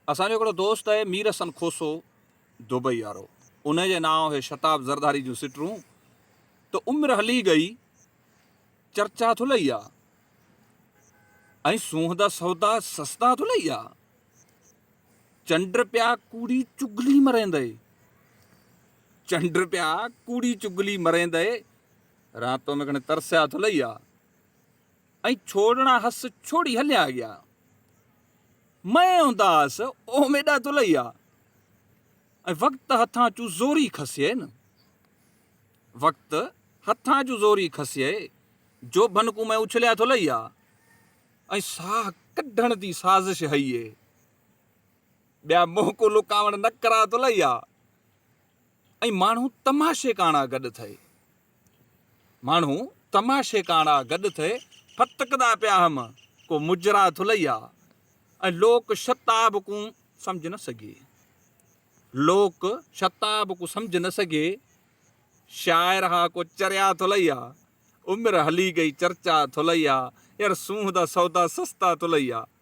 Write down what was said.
असांजो हिकिड़ो दोस्त आहे मीर हसन खोसो दुबई वारो, उन जे नाम हे शताब ज़रदारी जूं सिटरूं। त उमिरि हली गई, चर्चा थुलई आहे, ऐं सूंह दा सौदा सस्ता थुलई आहे। चंड पिया कूड़ी चुगली मरेंदे, चंड पिया कूड़ी चुगली मरेंदे, रातों में कने तरसिया थुलई आहे। ऐं छोड़ना हस छोड़ी हलिया गया, मैं उदास ओ मेडा थुलई आहे। ऐं वक़्तु हथां चूं ज़ोरी खसिए न, वक़्तु हथां चूं ज़ोरी खसिए, जो भनकू में उछलिया थुलई आहे। ऐं साह कढण जी साज़िश हईए, ॿिया मोहको लुकावण न करा थुलई आहे। ऐं माण्हू तमाशे काणा गॾु थिए, माण्हू तमाशे काणा गॾु थिए, फतकदा पिया हम को मुजरा थुलई आहे। ऐं लोक शताब को सम्झ न सघे, लोक शताब को सम्झ न सघे, शायर हा को चरिया थुलई आहे। उमिरि हली गई चर्चा थुलई आहे, यार सूंह दा सौदा सस्ता थुलई आहे।